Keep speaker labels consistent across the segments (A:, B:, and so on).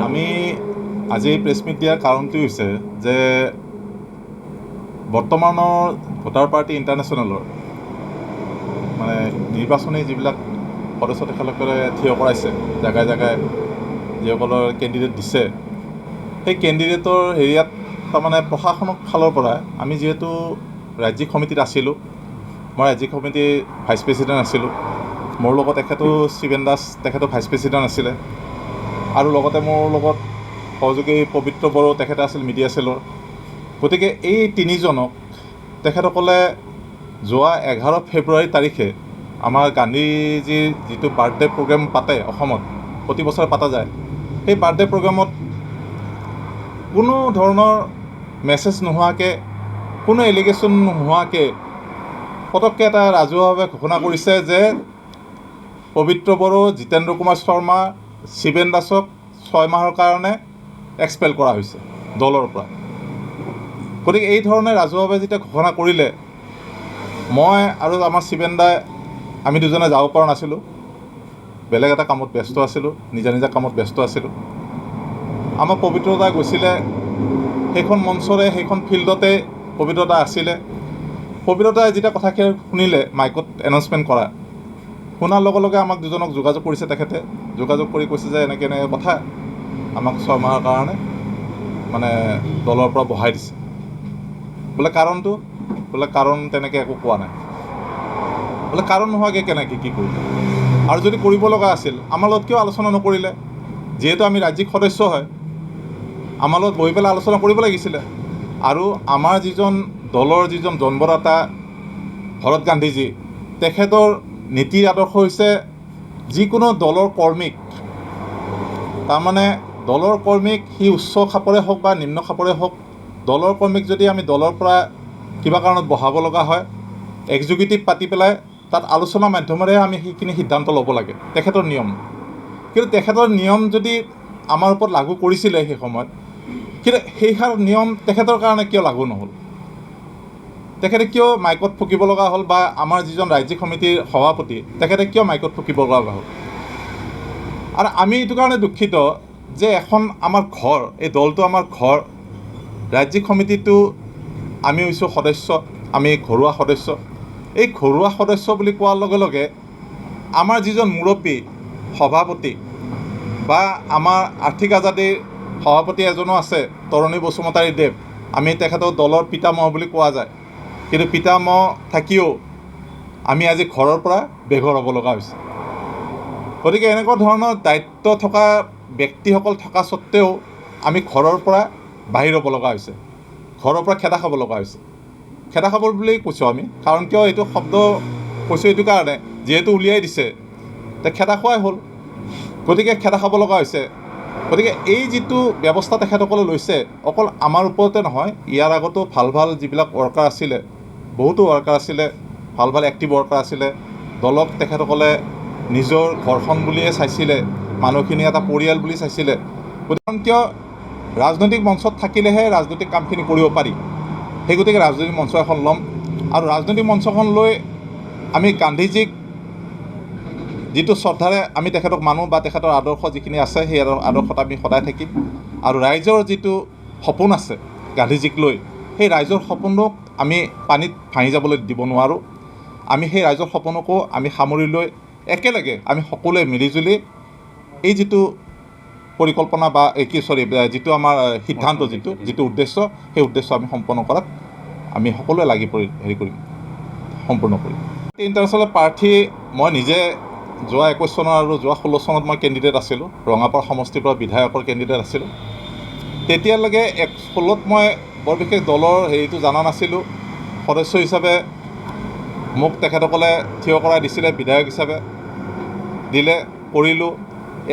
A: আমি আজি press meat দিয়াৰ কাৰণটো হৈছে যে বৰ্তমানৰ ভোটাৰ পাৰ্টি ইণ্টাৰনেশ্যনেলৰ মানে নিৰ্বাচনী যিবিলাক সদস্য তেখেতসকলে থিয় কৰাইছে জেগাই জেগাই যিসকলৰ কেণ্ডিডেট দিছে সেই কেণ্ডিডেটৰ হেৰিয়াত তাৰমানে প্ৰশাসনৰ ফালৰ পৰা আমি যিহেতু ৰাজ্যিক সমিতিত আছিলোঁ, মই ৰাজ্যিক সমিতিৰ ভাইচ প্ৰেছিডেণ্ট আছিলোঁ, মোৰ লগত তেখেতো শিৱেন দাস তেখেতো ভাইচ প্ৰেছিডেণ্ট আছিলে আৰু লগতে মোৰ লগত সহযোগী পবিত্ৰ বড়ো তেখেতে আছিল মিডিয়া চেলৰ। গতিকে এই তিনিজনক তেখেতসকলে যোৱা 11 ফেব্ৰুৱাৰী তাৰিখে আমাৰ গান্ধীজীৰ যিটো বাৰ্থডে প্ৰগ্ৰেম পাতে অসমত প্ৰতি বছৰে পতা যায়, সেই বাৰ্থডে প্ৰগ্ৰেমত কোনো ধৰণৰ মেছেজ নোহোৱাকৈ, কোনো এলিগেশ্যন নোহোৱাকৈ পটককৈ এটা ৰাজহুৱাভাৱে ঘোষণা কৰিছে যে পবিত্ৰ বড়ো, জিতেন্দ্ৰ কুমাৰ শৰ্মা, শিৱেন দাসক 6 মাহৰ কাৰণে এক্সপেল কৰা হৈছে দলৰ পৰা। গতিকে এই ধৰণে ৰাজহুৱাভাৱে যেতিয়া ঘোষণা কৰিলে, মই আৰু আমাৰ শিৱেন দাই আমি দুজনে যাব পৰা নাছিলোঁ, বেলেগ এটা কামত ব্যস্ত আছিলোঁ, নিজা নিজা কামত ব্যস্ত আছিলোঁ। আমাৰ পবিত্ৰতা গৈছিলে সেইখন মঞ্চৰে, সেইখন ফিল্ডতে পবিত্ৰতা আছিলে। পবিত্ৰতাই যেতিয়া কথাখিনি শুনিলে মাইকত এনাউন্সমেণ্ট কৰা, শুনাৰ লগে লগে আমাক দুজনক যোগাযোগ কৰিছে তেখেতে, যোগাযোগ কৰি কৈছে যে এনেকৈ এনেকৈ কথা, আমাক 6 মাহৰ কাৰণে মানে দলৰ পৰা বহাই দিছে। বোলে কাৰণটো, বোলে কাৰণ তেনেকৈ একো কোৱা নাই। বোলে কাৰণ নোহোৱাকৈ কেনেকৈ কি কৰিলে, আৰু যদি কৰিব লগা আছিল আমাৰ লগত কিয় আলোচনা নকৰিলে? যিহেতু আমি ৰাজ্যিক সদস্য হয়, আমাৰ লগত বহি পেলাই আলোচনা কৰিব লাগিছিলে। আৰু আমাৰ যিজন দলৰ যিজন জন্মদাতা ভৰত গান্ধীজী, তেখেতৰ নীতিৰ আদৰ্শ হৈছে যিকোনো দলৰ কৰ্মীক, তাৰমানে দলৰ কৰ্মীক সি উচ্চ খাপৰে হওক বা নিম্ন খাপৰে হওক, দলৰ কৰ্মীক যদি আমি দলৰ পৰা কিবা কাৰণত বহাব লগা হয়, এক্সিকিউটিভ পাতি পেলাই তাত আলোচনাৰ মাধ্যমেৰে আমি সেইখিনি সিদ্ধান্ত ল'ব লাগে, তেখেতৰ নিয়ম। কিন্তু তেখেতৰ নিয়ম যদি আমাৰ ওপৰত লাগু কৰিছিলে সেই সময়ত, কিন্তু সেইষাৰ নিয়ম তেখেতৰ কাৰণে কিয় লাগু নহ'ল? তেখেতে কিয় মাইকত ফুকিব লগা হ'ল, বা আমাৰ যিজন ৰাজ্যিক সমিতিৰ সভাপতি তেখেতে কিয় মাইকত ফুকিব লগা হ'ল? আৰু আমি এইটো কাৰণে দুখিত যে এখন আমাৰ ঘৰ, এই দলটো আমাৰ ঘৰ, ৰাজ্যিক সমিতিটো আমি হৈছোঁ সদস্য, আমি ঘৰুৱা সদস্য। এই ঘৰুৱা সদস্য বুলি কোৱাৰ লগে লগে আমাৰ যিজন মুৰব্বী সভাপতি বা আমাৰ আৰ্থিক আজাদীৰ সভাপতি এজনো আছে, তৰণী বসুমতাৰী দেৱ, আমি তেখেতক দলৰ পিতামহ বুলি কোৱা যায়। কিন্তু পিতামহ থাকিও আমি আজি ঘৰৰ পৰা বেঘৰ হ'ব লগা হৈছে। গতিকে এনেকুৱা ধৰণৰ দায়িত্ব থকা ব্যক্তিসকল থকা স্বত্তেও আমি ঘৰৰ পৰা বাহিৰ হ'ব লগা হৈছে, ঘৰৰ পৰা খেদা খাব লগা হৈছে। খেদা খাব বুলি কৈছোঁ আমি, কাৰণ কিয় এইটো শব্দ কৈছোঁ এইটো কাৰণে, যিহেতু উলিয়াই দিছে তে খেদা খোৱাই হ'ল, গতিকে খেদা খাব লগা হৈছে। গতিকে এই যিটো ব্যৱস্থা তেখেতসকলে লৈছে, অকল আমাৰ ওপৰতে নহয়, ইয়াৰ আগতো ভাল ভাল যিবিলাক ৱৰ্কাৰ আছিলে, বহুতো ৱৰ্কাৰ আছিলে, ভাল ভাল এক্টিভ ৱৰ্কাৰ আছিলে, দলক তেখেতসকলে নিজৰ ঘৰখন বুলিয়ে চাইছিলে, মানুহখিনি এটা পৰিয়াল বুলি চাইছিলে। কাৰণ কিয় ৰাজনৈতিক মঞ্চত থাকিলেহে ৰাজনৈতিক কামখিনি কৰিব পাৰি। সেই গতিকে ৰাজনৈতিক মঞ্চ এখন ল'ম, আৰু ৰাজনৈতিক মঞ্চখন লৈ আমি গান্ধীজীক যিটো শ্ৰদ্ধাৰে আমি তেখেতক মানোঁ বা তেখেতৰ আদৰ্শ যিখিনি আছে, সেই আদৰ্শত আমি সদায় থাকিম। আৰু ৰাইজৰ যিটো সপোন আছে গান্ধীজীক লৈ, সেই ৰাইজৰ সপোনক আমি পানীত ভাঙি যাবলৈ দিব নোৱাৰোঁ। আমি সেই ৰাইজৰ সপোনকো আমি সামৰি লৈ একেলগে আমি সকলোৱে মিলিজুলি এই যিটো পৰিকল্পনা বা যিটো আমাৰ সিদ্ধান্ত, যিটো উদ্দেশ্য, সেই উদ্দেশ্য আমি সম্পন্ন কৰাত আমি সকলোৱে লাগি পৰি সম্পূৰ্ণ কৰিম। ইণ্টাৰনেশ্যনেল প্ৰাৰ্থী মই নিজে যোৱা 21 চনৰ আৰু যোৱা 16 চনত মই কেণ্ডিডেট আছিলোঁ, ৰঙাপাৰা সমষ্টিৰ পৰা বিধায়কৰ কেণ্ডিডেট আছিলোঁ। তেতিয়ালৈকে 16ত মই বৰ বিশেষ দলৰ হেৰিটো জনা নাছিলোঁ। সদস্য হিচাপে মোক তেখেতসকলে থিয় কৰাই দিছিলে, বিধায়ক হিচাপে দিলে, কৰিলোঁ।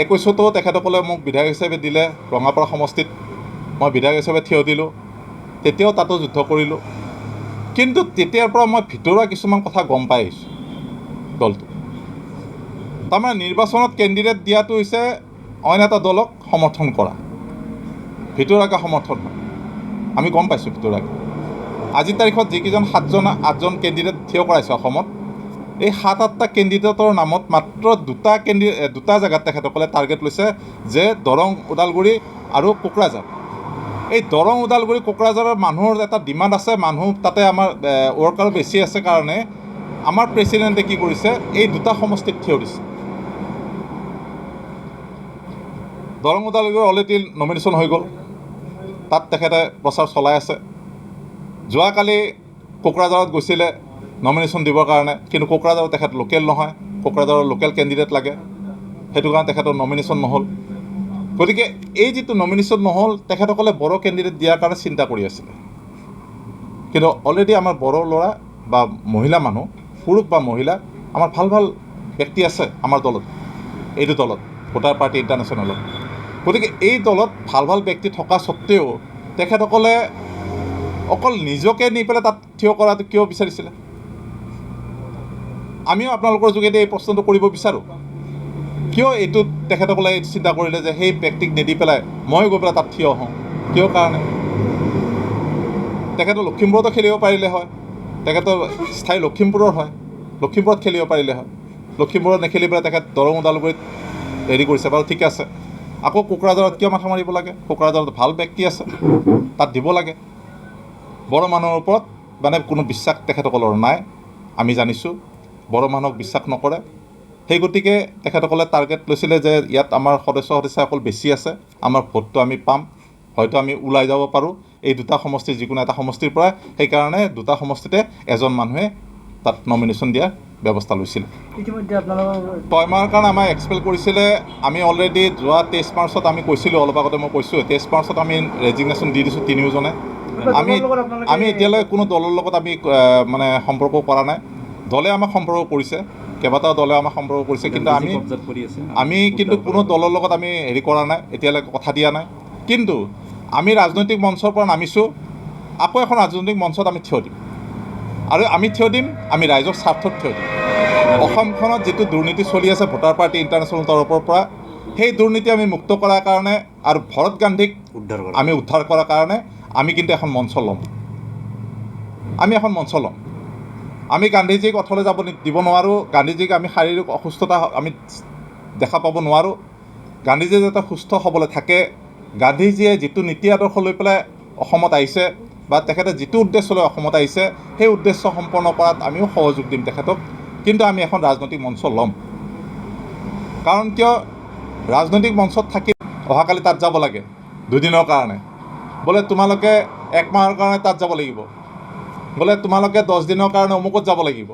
A: 21তো তেখেতসকলে মোক বিধায়ক হিচাপে দিলে, ৰঙাপাৰা সমষ্টিত মই বিধায়ক হিচাপে থিয় দিলোঁ, তেতিয়াও তাতো যুদ্ধ কৰিলোঁ। কিন্তু তেতিয়াৰ পৰা মই ভিতৰুৱা কিছুমান কথা গম পাই আহিছোঁ দলটো। তাৰমানে নিৰ্বাচনত কেণ্ডিডেট দিয়াটো হৈছে অইন এটা দলক সমৰ্থন কৰা, ভিতৰুৱাকৈ সমৰ্থন হয়। আমি গম পাইছোঁ ভিতৰুৱাকৈ। আজিৰ তাৰিখত যিকেইজন 7জন 8জন কেণ্ডিডেট থিয় কৰাইছে অসমত, এই 7-8টা কেণ্ডিডেটৰ নামত মাত্ৰ দুটা জেগাত তেখেতসকলে টাৰ্গেট লৈছে, যে দৰং, ওদালগুৰি আৰু কোকৰাঝাৰ। এই দৰং, ওদালগুৰি, কোকৰাঝাৰৰ মানুহৰ এটা ডিমাণ্ড আছে, মানুহ তাতে আমাৰ ৱৰ্কাৰ বেছি আছে কাৰণে আমাৰ প্ৰেচিডেণ্টে কি কৰিছে, এই দুটা সমষ্টিত থিয় দিছে। দৰং, ওদালগুৰি অলৰেডি নমিনেশ্যন হৈ গ'ল, তাত তেখেতে প্ৰচাৰ চলাই আছে। যোৱাকালি কোকৰাঝাৰত গৈছিলে নমিনেশ্যন দিবৰ কাৰণে, কিন্তু কোকৰাঝাৰত তেখেত লোকেল নহয়, কোকৰাঝাৰৰ লোকেল কেণ্ডিডেট লাগে, সেইটো কাৰণে তেখেতৰ নমিনেশ্যন নহ'ল। গতিকে এই যিটো নমিনেশ্যন নহ'ল, তেখেতসকলে বড়ো কেণ্ডিডেট দিয়াৰ কাৰণে চিন্তা কৰি আছিলে। কিন্তু অলৰেডি আমাৰ বড়ো ল'ৰা বা মহিলা মানুহ, পুৰুষ বা মহিলা, আমাৰ ভাল ভাল ব্যক্তি আছে আমাৰ দলত, এইটো দলত ভোটাৰ পাৰ্টি ইণ্টাৰনেশ্যনেলত। গতিকে এই দলত ভাল ভাল ব্যক্তি থকা স্বত্তেও তেখেতসকলে অকল নিজকে নি পেলাই তাত থিয় কৰাটো কিয় বিচাৰিছিলে? আমিও আপোনালোকৰ যোগেদি এই প্ৰশ্নটো কৰিব বিচাৰোঁ, কিয় এইটোত তেখেতসকলে চিন্তা কৰিলে যে সেই ব্যক্তিক নিদি পেলাই মই গৈ পেলাই তাত থিয় হওঁ? কিয় কাৰণে? তেখেতৰ লখিমপুৰতো খেলিব পাৰিলে হয়, তেখেতৰ স্থায়ী লখিমপুৰৰ হয়, লখিমপুৰত খেলিব পাৰিলে হয়। লখিমপুৰত নেখেলি পেলাই তেখেত দৰং, ওদালগুৰিত হেৰি কৰিছে, বাৰু ঠিক আছে। আকৌ কোকৰাঝাৰত কিয় মাথা মাৰিব লাগে? কোকৰাঝাৰত ভাল ব্যক্তি আছে, তাত দিব লাগে। বড়ো মানুহৰ ওপৰত মানে কোনো বিশ্বাস তেখেতসকলৰ নাই, আমি জানিছোঁ। বড়ো মানুহক বিশ্বাস নকৰে, সেই গতিকে তেখেতসকলে টাৰ্গেট লৈছিলে যে ইয়াত আমাৰ সদস্যসকল বেছি আছে, আমাৰ ভোটটো আমি পাম, হয়তো আমি ওলাই যাব পাৰোঁ এই দুটা সমষ্টিৰ যিকোনো এটা সমষ্টিৰ পৰা। সেইকাৰণে দুটা সমষ্টিতে এজন মানুহে তাত নমিনেশ্যন দিয়াৰ ব্যৱস্থা লৈছিলে।
B: ইতিমধ্যে আপোনালোকৰ
A: 6 মাহৰ কাৰণে আমাক এক্সপেল কৰিছিলে। আমি অলৰেডি যোৱা 23 মাৰ্চত আমি কৈছিলোঁ, অলপ আগতে মই কৈছোঁ, 23 মাৰ্চত আমি ৰেজিগনেশ্যন দি দিছোঁ তিনিওজনে। আমি এতিয়ালৈ কোনো দলৰ লগত আমি মানে সম্পৰ্ক কৰা নাই। দলে আমাক সম্পৰ্ক কৰিছে, কেইবাটাও দলে আমাক সম্পৰ্ক কৰিছে, কিন্তু আমি কিন্তু কোনো দলৰ লগত আমি হেৰি কৰা নাই, এতিয়ালৈকে কথা দিয়া নাই। কিন্তু আমি ৰাজনৈতিক মঞ্চৰ পৰা নামিছোঁ, আকৌ এখন ৰাজনৈতিক মঞ্চত আমি থিয় দিম, আৰু আমি থিয় দিম, আমি ৰাইজৰ স্বাৰ্থত থিয় দিম। অসমখনত যিটো দুৰ্নীতি চলি আছে ভোটাৰ পাৰ্টি ইণ্টাৰনেশ্যনেল তৰফৰ পৰা, সেই দুৰ্নীতি আমি মুক্ত কৰাৰ কাৰণে আৰু ভৰত গান্ধীক আমি উদ্ধাৰ কৰাৰ কাৰণে আমি কিন্তু এখন মঞ্চ ল'ম। আমি এখন মঞ্চ ল'ম। আমি গান্ধীজীক অথলে যাব দিব নোৱাৰোঁ, গান্ধীজীক আমি শাৰীৰিক অসুস্থতা আমি দেখা পাব নোৱাৰোঁ। গান্ধীজী যাতে সুস্থ হ'বলৈ থাকে, গান্ধীজীয়ে যিটো নীতি আদৰ্শ লৈ পেলাই অসমত আহিছে বা তেখেতে যিটো উদ্দেশ্য লৈ অসমত আহিছে, সেই উদ্দেশ্য সম্পন্ন কৰাত আমিও সহযোগ দিম তেখেতক। কিন্তু আমি এখন ৰাজনৈতিক মঞ্চ ল'ম। কাৰণ কিয়? ৰাজনৈতিক মঞ্চত থাকি অহাকালি তাত যাব লাগে 2 দিনৰ কাৰণে, বোলে তোমালোকে 1 মাহৰ কাৰণে তাত যাব লাগিব, বোলে তোমালোকে 10 দিনৰ কাৰণে অমুকত যাব লাগিব।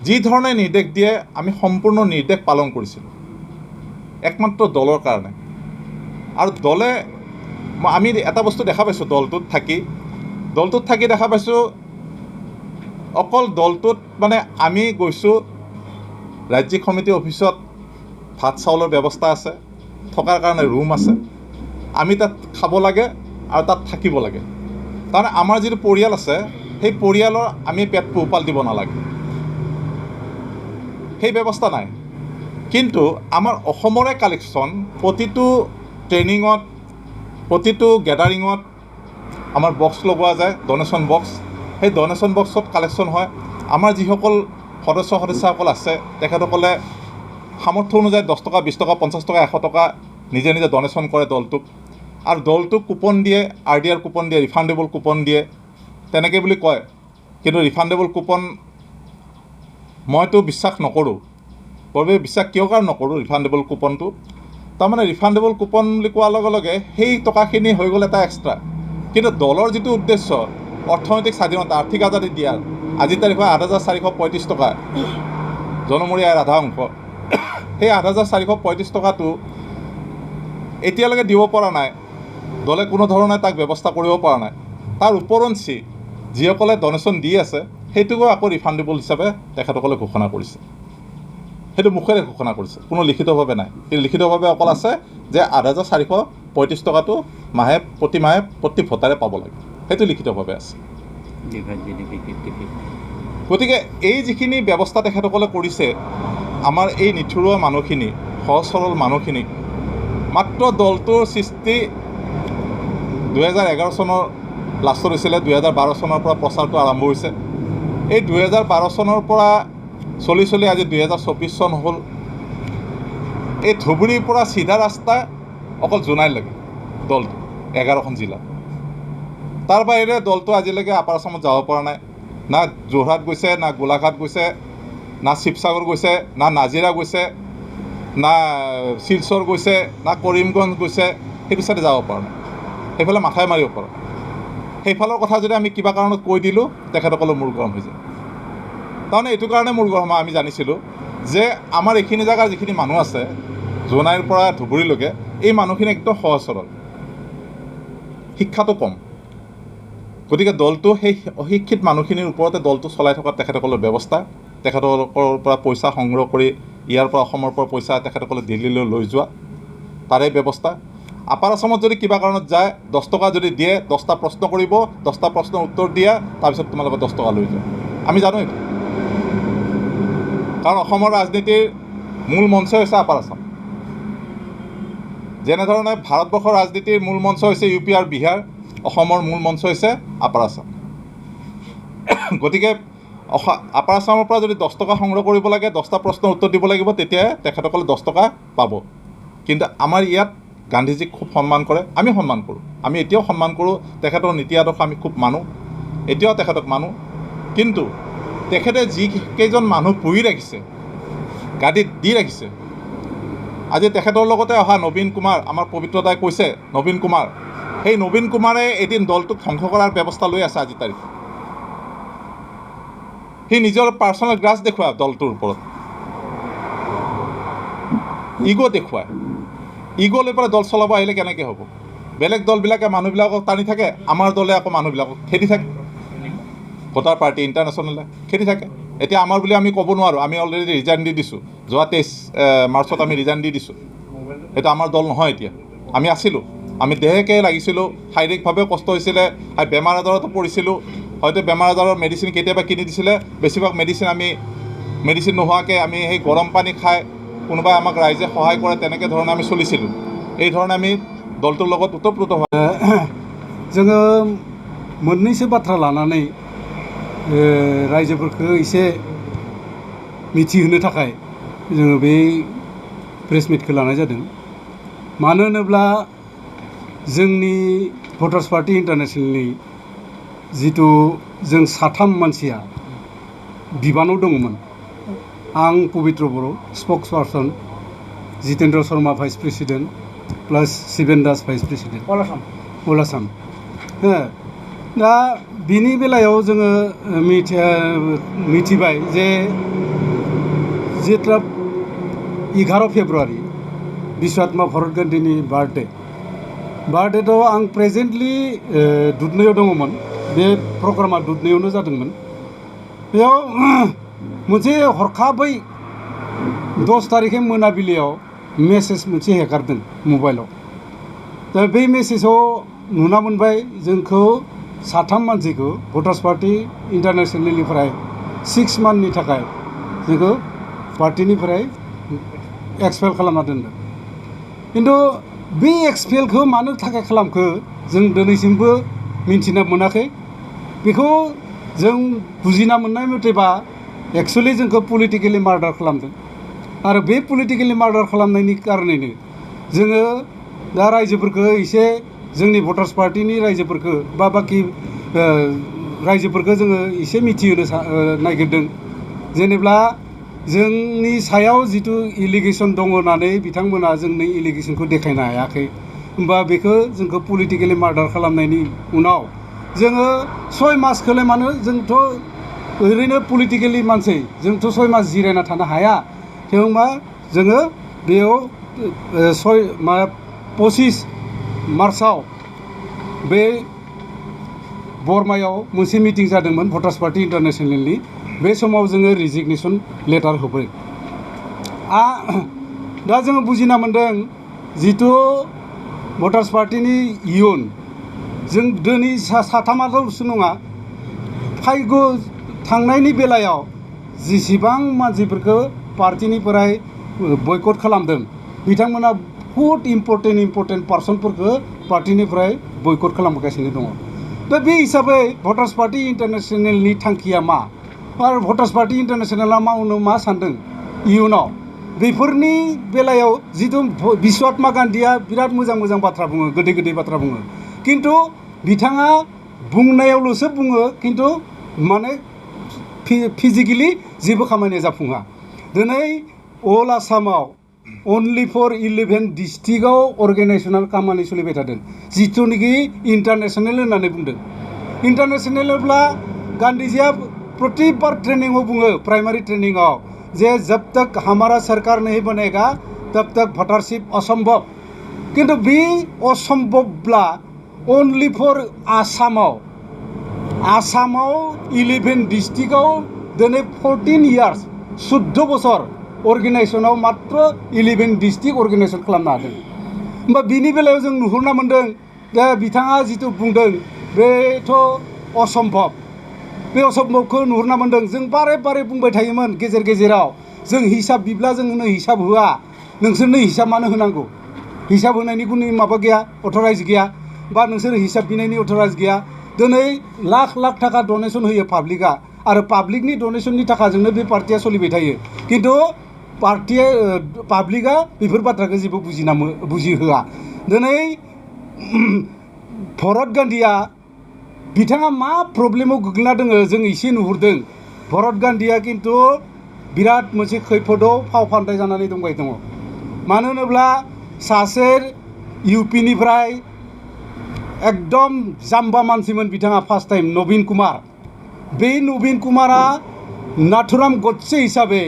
A: যি ধৰণে নিৰ্দেশ দিয়ে আমি সম্পূৰ্ণ নিৰ্দেশ পালন কৰিছিলোঁ, একমাত্ৰ দলৰ কাৰণে। আৰু দলে, আমি এটা বস্তু দেখা পাইছোঁ, দলটোত থাকি দেখা পাইছোঁ, অকল দলটোত মানে আমি গৈছোঁ, ৰাজ্যিক সমিতি অফিচত ভাত চাউলৰ ব্যৱস্থা আছে, থকাৰ কাৰণে ৰুম আছে, আমি তাত খাব লাগে আৰু তাত থাকিব লাগে। তাৰমানে আমাৰ যিটো পৰিয়াল আছে, সেই পৰিয়ালৰ আমি পেট পোহপাল দিব নালাগে, সেই ব্যৱস্থা নাই। কিন্তু আমাৰ অসমৰে কালেকশ্যন প্ৰতিটো ট্ৰেইনিঙত, প্ৰতিটো গেডাৰিঙত আমাৰ বক্স লগোৱা যায়, ডনেশ্যন বক্স। সেই ডনেশ্যন বক্সত কালেকশ্যন হয়। আমাৰ যিসকল সদস্যসকল আছে, তেখেতসকলে সামৰ্থ্য অনুযায়ী 10 টকা, 20 টকা, 50 টকা, 100 টকা নিজে নিজে ডনেশ্যন কৰে দলটোক। আৰু দলটোক কুপন দিয়ে, RDR কুপন দিয়ে, ৰিফাণ্ডেবল কুপন দিয়ে, তেনেকৈ বুলি কয়। কিন্তু ৰিফাণ্ডেবল কুপন মইতো বিশ্বাস নকৰোঁ। বৰবে বিশ্বাস কিয় কাৰণে নকৰোঁ ৰিফাণ্ডেবল কুপনটো? তাৰমানে ৰিফাণ্ডেবল কুপন বুলি কোৱাৰ লগে লগে সেই টকাখিনি হৈ গ'ল এটা এক্সট্ৰা। কিন্তু দলৰ যিটো উদ্দেশ্য, অৰ্থনৈতিক স্বাধীনতা, আৰ্থিক আজাদী দিয়াৰ, আজিৰ তাৰিখত 8,435 টকা জনমূৰি আয়ৰ আধা অংশ, সেই 8,435 টকাটো এতিয়ালৈকে দিব পৰা নাই দলে, কোনো ধৰণে তাক ব্যৱস্থা কৰিব পৰা নাই। তাৰ ওপৰঞ্চি যিসকলে ডনেশ্যন দি আছে, সেইটোকো আকৌ ৰিফাণ্ডেবল হিচাপে তেখেতসকলে ঘোষণা কৰিছে। সেইটো মুখেৰে ঘোষণা কৰিছে, কোনো লিখিতভাৱে নাই। কিন্তু লিখিতভাৱে অকল আছে যে 8,435 টকাটো প্ৰতি মাহে প্ৰতি ভোটাৰে পাব লাগে, সেইটো লিখিতভাৱে আছে। গতিকে এই যিখিনি ব্যৱস্থা তেখেতসকলে কৰিছে, আমাৰ এই নিথৰুৱা মানুহখিনি, সহজ সৰল মানুহখিনি, মাত্ৰ দলটোৰ সৃষ্টি 2011 চনৰ লাষ্টত হৈছিলে, 2012 চনৰ পৰা প্ৰচাৰটো আৰম্ভ হৈছে। এই 2012 চনৰ পৰা চলি চলি আজি 2024 চন হ'ল। এই ধুবুৰীৰ পৰা চিধা ৰাস্তা অকল জোনাইলৈকে দলটো 11খন জিলা। তাৰ বাহিৰে দলটো আজিলৈকে আপাৰ আছামত যাব পৰা নাই। না যোৰহাট গৈছে, না গোলাঘাট গৈছে, না শিৱসাগৰ গৈছে, না নাজিৰা গৈছে, না শিলচৰ গৈছে, না কৰিমগঞ্জ গৈছে। সেইটো চাইডে যাব পৰা নাই, সেইফালে মাথাই মাৰিব পৰা। সেইফালৰ কথা যদি আমি কিবা কাৰণত কৈ দিলোঁ তেখেতসকলৰ মূৰ গৰম হৈ যায়। তাৰমানে এইটো কাৰণে মূৰ গৰম হয়, আমি জানিছিলোঁ যে আমাৰ এইখিনি জেগাৰ যিখিনি মানুহ আছে জোনাইৰ পৰা ধুবুৰীলৈকে, এই মানুহখিনি একদম সহজ সৰল, শিক্ষাটো কম। গতিকে দলটো সেই অশিক্ষিত মানুহখিনিৰ ওপৰতে দলটো চলাই থকা তেখেতসকলৰ ব্যৱস্থা, তেখেতসকলৰ পৰা পইচা সংগ্ৰহ কৰি ইয়াৰ পৰা অসমৰ পৰা পইচা তেখেতসকলে দিল্লীলৈ লৈ যোৱা, তাৰে ব্যৱস্থা। আপাৰ আছামত যদি কিবা কাৰণত যায় 10 টকা যদি দিয়ে, 10টা প্ৰশ্ন কৰিব, 10টা প্ৰশ্নৰ উত্তৰ দিয়া, তাৰপিছত তোমালোকে 10 টকা লৈ যোৱা। আমি জানো এইটো, কাৰণ অসমৰ ৰাজনীতিৰ মূল মঞ্চ হৈছে আপাৰ আছাম। যেনেধৰণে ভাৰতবৰ্ষৰ ৰাজনীতিৰ মূল মঞ্চ হৈছে ইউ পি আৰু বিহাৰ, অসমৰ মূল মঞ্চ হৈছে আপাৰ আছাম। গতিকে আপাৰ আছামৰ পৰা যদি 10 টকা সংগ্ৰহ কৰিব লাগে, 10টা প্ৰশ্নৰ উত্তৰ দিব লাগিব, তেতিয়াহে তেখেতসকলে 10 টকা পাব। কিন্তু আমাৰ ইয়াত গান্ধীজীক খুব সন্মান কৰে, আমি সন্মান কৰোঁ, আমি এতিয়াও সন্মান কৰোঁ, তেখেতৰ নীতি আদৰ্শ আমি খুব মানো, এতিয়াও তেখেতক মানো। কিন্তু তেখেতে যিকেইজন মানুহ পুহি ৰাখিছে, গাদীত দি ৰাখিছে, আজি তেখেতৰ লগতে অহা নবীন কুমাৰ, আমাৰ পবিত্ৰতাই কৈছে নবীন কুমাৰ, সেই নবীন কুমাৰে এদিন দলটোক ধ্বংস কৰাৰ ব্যৱস্থা লৈ আছে আজিৰ তাৰিখত। সি নিজৰ পাৰ্চনেল গ্ৰাছ দেখুৱায় দলটোৰ ওপৰত, ইগ' দেখুৱায়। ইগ' লৈ পেলাই দল চলাব আহিলে কেনেকৈ হ'ব? বেলেগ দলবিলাকে মানুহবিলাকক টানি থাকে, আমাৰ দলে আকৌ মানুহবিলাকক খেদি থাকে। ভোটাৰ পাৰ্টি ইণ্টাৰনেশ্যনেলে খেদি থাকে। এতিয়া আমাৰ বুলি আমি ক'ব নোৱাৰোঁ, আমি অলৰেডি ৰিজাইন দি দিছোঁ, যোৱা 23 মাৰ্চত আমি ৰিজাইন দি দিছোঁ। এইটো আমাৰ দল নহয় এতিয়া, আমি আছিলোঁ, আমি দেহেকে লাগিছিলোঁ, শাৰীৰিকভাৱেও কষ্ট হৈছিলে, বেমাৰ আজাৰতো পৰিছিলোঁ। হয়তো বেমাৰ আজাৰৰ মেডিচিন কেতিয়াবা কিনি দিছিলে, বেছিভাগ মেডিচিন নোহোৱাকৈ আমি সেই গৰম পানী খাই, কোনোবাই আমাক ৰাইজে সহায় কৰে, তেনেকৈ ধৰণে আমি চলিছিলোঁ। এই ধৰণে আমি দলটোৰ লগত ওতঃপ্ৰোত হয়।
B: जोङो मोननैसो बाथ्रा लानानै रायजोफोरखौ एसे मिथिहोनो थाखाय जोङो बे प्रेस मिटखौ लानाय जादों। मानो होनोब्ला जोंनि भटार्स पार्टी इन्टारनेसनेलनि जिथु जों 3 मानसिया बिबानाव दङमोन, आं Pabitra Boro' spokesperson, Jitendra Sharma vice president प्लास Shiben Das vice president all Assam. दा बिनि बेलायाव जोङो मिथिबाय जे जेब्ला 11 फेब्रुवारि बिश्वात्मा भरत गान्धीनि बार्थडेआव आं प्रेजेन्टलि दुधनैयाव दङमोन। बे प्रग्रामा दुधनैयावनो जादोंमोन। बेयाव मोनसे हरखाबै 10 तारिखे मोनाबिलियाव मेसेज मोनसे हेगारदों मबाइलाव। दा बे मेसेजाव नुना मोनबाय जोंखौ 3 मानसिखौ भटार्स पार्टी इन्टारनेसनेलनिफ्राय 6 मान्थनि थाखाय जोंखौ पार्टिनिफ्राय एक्सपेल खालामना दोनदों। खिन्थु बे एक्सपेलखौ मानो थाखाय खालामखो जों दिनैसिमबो मिन्थिना मोनाखै। बेखौ जों बुजिना मोननाय मथेबा एक्सुवेलि जोंखौ पलिटिकेलि मार्डार खालामदों। आरो बे पलिटिकेलि मार्डार खालामनायनि कारनैनो जोङो दा रायजोफोरखौ एसे जोंनि भटार्स पार्टिनि रायजोफोरखौ बा बाखि रायजोफोरखौ जोङो एसे मिथिहोनो नागिरदों। जेनेब्ला जोंनि सायाव जिथु एलिगेसन दङ होननानै बिथांमोना जोंनि एलिगेसनखौ देखायनो हायाखै, होमबा बेखौ जोंखौ पलिटिकेलि मार्डार खालामनायनि उनाव जोङो 6 मासखौलाय मानो, जोंथ' ओरैनो पलिटिकेलि मानसि, जोंथ' 6 मास जिरायना थानो हाया। थेवबा जोङो बेयाव 25 मार्चआव बे बरमायाव मोनसे मिटिं जादोंमोन भटार्स पार्टी इन्टारनेसनेलनि। बे समाव जोङो रिजिगनेसन लेटार होबाय। दा जोङो बुजिना मोनदों जिथु भटार्स पार्टिनि इयुन, जों दिनै 3आल'सो नङा, फैगौ थांनायनि बेलायाव जेसेबां मानसिफोरखौ पार्टिनिफ्राय बयकट खालामदों बिथांमोना बहुत इम्पर्टेन्ट पार्सनफोरखौ पार्टिनिफ्राय बयकट खालामगासिनो दङ। दा बे हिसाबै भटार्स पार्टी इन्टारनेसनेलनि थांखिया मा? आरो भटार्स पार्टी इन्टारनेसनेला मावनो मा सानदों इयुनाव बेफोरनि बेलायाव जिथु बिश्वआत्मा गान्धीया बिराद मोजां मोजां बाथ्रा बुङो गोदै गोदै बाथ्रा बुङो खिन्थु बिथाङा बुंनायावल'सो बुङो खिन्थु माने फिजिकेलि जेबो खामानिया जाफुङा दिनै अल आसामाव अनलि फर 11 डिस्ट्रिक्टआव अर्गेनाइजेसनाल खामानि सोलिबाय थादों जिथुनिखि इन्टारनेसनेल होननानै बुंदों इन्टारनेसनेलब्ला गान्धीजिया प्रतिबार ट्रेनिंआव बुङो प्राइमारी ट्रेनिंआव जे जब तक हमारा सरकार नहीं बनेगा तब तक भोटारशिप असंभव किंतु बे असंभवब्ला ओनलि फर आसामाव 11 डिस्ट्रिक्टआव दिनै 14 इयार्स 14 बोसोर अर्गेनाइजेसनाव मात्र 11 डिस्ट्रिक्ट अर्गेनाइजेसन खालामनो हादों होमबा बिनि बेलायाव जों नुहुरना मोन्दों दा बिथाङा जिथु बुंदों बेथ' असम्भब बे असम्भबखौ नुहुरना मोन्दों जों बारे बारे बुंबाय थायोमोन गेजेर गेजेराव जों हिसाब बिब्ला जोंनो हिसाब होआ नोंसोरनो हिसाब मानो होनांगौ हिसाब होनायनि गुनि माबा गैया अथराइज गैया बा नोंसोर हिसाब बिनायनि अथराइज गैया दिनै लाख लाख थाखा डनेसन होयो पाब्लिकआ आरो पाब्लिकनि डनेसननि थाखाजोंनो बे पार्टिया सोलिबाय थायो खिन्थु पार्टिया पाब्लिकआ बेफोर बाथ्राखौ जेबो बुजिहोआ दिनै भरत गान्धीया बिथाङा मा प्रब्लेमाव गोग्लैना दङ जों एसे नुहुरदों भरत गान्धीया खिन्थु बिराद मोनसे खैफोदाव फाव फान्दाय जानानै दंबाय दङ मानो होनोब्ला सासे इउपिनिफ्राय एकदम जाम्बा मानसिमोन बिथाङा फार्स्ट टाइम नवीन कुमार बे नवीन कुमारा नाथुराम गडसे हिसाबै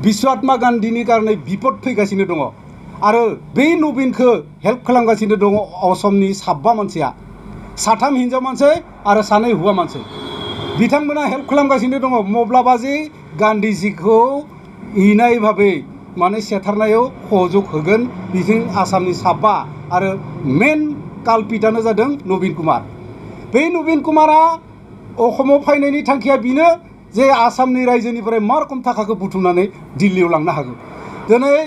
B: बिश्वआत्मा गान्धीनि कारणे बिपद फैगासिनो दङ आरो बे नवीनखौ हेल्प खालामगासिनो दङ असमनि साबा मानसिया साथाम हिन्जाव मानसि आरो सानै हौवा मानसि बिथांमोना हेल्प खालामगासिनो दङ मब्लाबा जे गान्धीजिखौ इनाय भाबै माने सेथारनायाव सहयोग होगोन बिथिं आसामनि साबा आरो मेन कालपिटानो जादों नवीन कुमार बे नवीन कुमारा अखमाव फैनायनि थांखिया बेनो जे आसामनि रायजोनिफ्राय मा रखम थाखाखौ बुथुमनानै दिल्लीयाव लांनो हागौ दिनै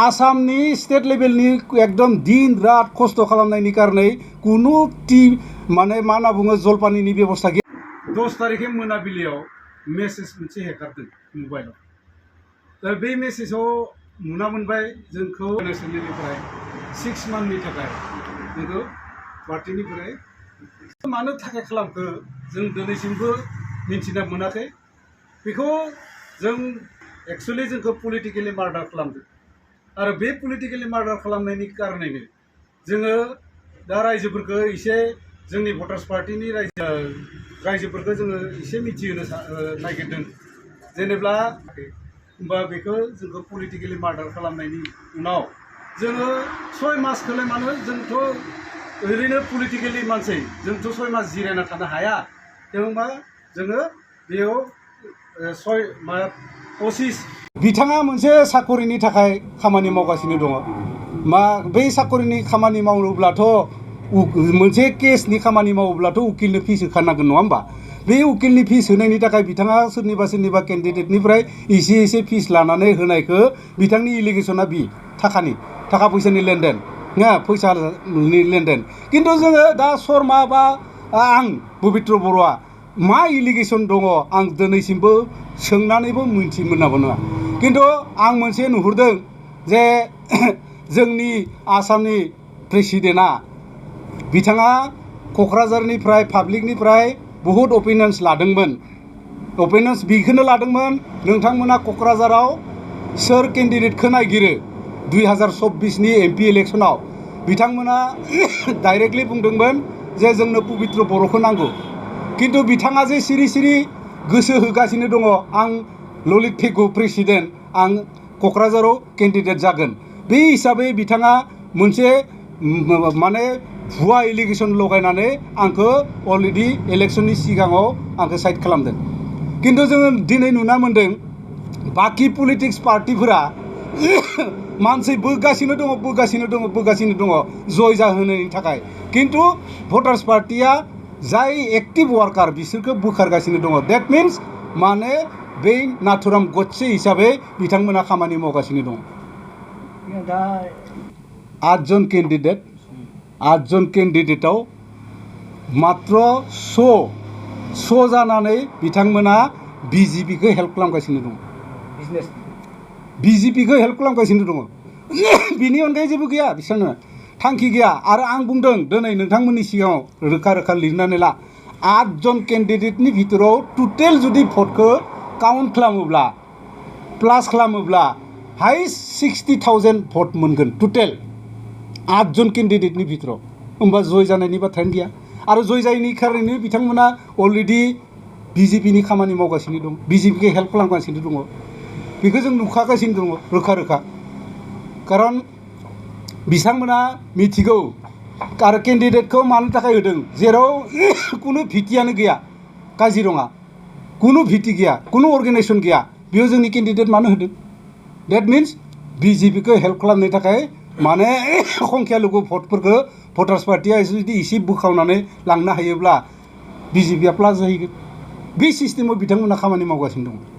B: आसामनि स्टेट लेभेलनि एकदम दिन रात खस्थ' खालामनायनि कारणे कुनु माने मा होनना बुङो जलपानिनि बेबस्था गैया 10 तारिखे मोनाबिलियाव मेसेज मोनसे हेगारदों मबाइलाव दा बे मेसेजाव नुना मोनबाय जोंखौ नेसनेलनिफ्राय 6 मान्थनि थाखाय जोंखौ पार्टिनिफ्राय मानो थाखाय खालामखो जों दिनैसिमबो मिन्थिना मोनाखै बेखौ जों एक्सुवेलि जोंखौ पलिटिकेलि मार्डार खालामदों आरो बे पलिटिकेलि मार्डार खालामनायनि कारनैनो जोङो दा रायजोफोरखौ एसे जोंनि भटार्स पार्टिनि रायजोफोरखौ जोङो एसे मिथिहोनो नागिरदों जेनेब्ला होमबा बेखौ जोंखौ पलिटिकेलि मार्डार खालामनायनि उनाव जोङो 6 मासखौलाय मानो जोंथ' ओरैनो पलिटिकेलि मानसि जोंथ' 6 मास जिरायना थानो हाया होमबा जोङो बेयाव 25 बिथाङा मोनसे साकरिनि थाखाय खामानि मावगासिनो दङ मा बै साकरिनि खामानि मावोब्लाथ' मोनसे केसनि खामानि मावोब्लाथ' उकिलनो फिस होखानांगोन नङा होमबा बे उकिलनि फिस होनायनि थाखाय बिथाङा सोरनिबा केन्डिडेटनिफ्राय एसे फिस लानानै होनायखौ बिथांनि एलिगेसना थाखा फैसानि लेनदेन ना फैसानि लेनदेन खिन्थु जोङो दा शर्मा बा आं पबित्र बर'आ मा एलिगेसन दङ आं दिनैसिमबो सोंनानैबो मिन्थिमोनाबो नङा खिन्थु आं मोनसे नुहुरदों जे जोंनि आसामनि प्रेसिडेन्टआ बिथाङा क'क्राझारनिफ्राय पाब्लिकनिफ्राय बहुद अपिनियन्स लादोंमोन अपिनियन्स बेखौनो लादोंमोन नोंथांमोना क'क्राझाराव सोर केन्डिडेटखौ नागिरो 2024 नि MP इलेक्सनाव बिथांमोना डाइरेक्टलि बुंदोंमोन जे जोंनो पबित्र बर'खौ नांगौ खिन्थु बिथाङा जे सिरि गोसो होगासिनो दङ आं ललित पेगु प्रेसिडेन्ट आं क'क्राझाराव केन्डिडेट जागोन बे हिसाबै बिथाङा मोनसे माने भुवा एलिगेसन लगायनानै आंखौ अलरेडि इलेक्सननि सिगाङाव आंखौ साइड खालामदों खिन्थु जोङो दिनै नुना मोन्दों बाखि पलिटिक्स पार्टिफोरा मानसि बोगासिनो दङ जय जाहोनायनि थाखाय खिन्थु भटार्स पार्टिया जाय एक्टिभ वार्कार बिसोरखौ बोखारगासिनो दङ डेट मिन्स माने बै नाथुराम गडसे हिसाबै बिथांमोना खामानि मावगासिनो दङ 8 जन केन्डिडेटआव मात्र 100 जानानै बिथांमोना बिजेपिखौ हेल्प खालामगासिनो दङ
C: बिजनेस
B: बिजेपिखौ हेल्प खालामगासिनो दङ बिनि अनगायै जेबो गैया बिसोरनो थांखि गैया आरो आं बुंदों दिनै नोंथांमोननि सिगाङाव रोखा रोखा लिरनानै ला 8 जन केन्डिडेटनि भितराव टटेल जुदि भटखौ काउन्ट खालामोब्ला प्लास खालामोब्ला हाइस्ट 60,000 भट मोनगोन टटेल 8 जन केन्डिडेटनि भितराव होमबा जय जानायनि बाथ्रायानो गैया आरो जय जायैनि खारैनो बिथांमोना अलरेडि बिजेपिनि खामानि मावगासिनो दं बिजेपिखौ हेल्प खालामगासिनो दङ बेखौ जों नुखागासिनो दङ रोखा रोखा खारन बिथांमोना मिथिगौ आरो केन्डिडेटखौ मानो थाखाय होदों जेराव कुनु भिटियानो गैया काजिरङा कुनु भिटि गैया कुनु अर्गेनाइजेसन गैया बेयाव जोंनि केन्डिडेट मानो होदों डेट मिन्स बिजेपिखौ हेल्प खालामनो थाखाय माने संख्या लोगो भटफोरखौ भटार्स पार्टिया जुदि एसे बोखावनानै लांनो हायोब्ला बिजेपिया प्लास जाहैगोन बे सिस्टेमाव बिथांमोना खामानि मावगासिनो दं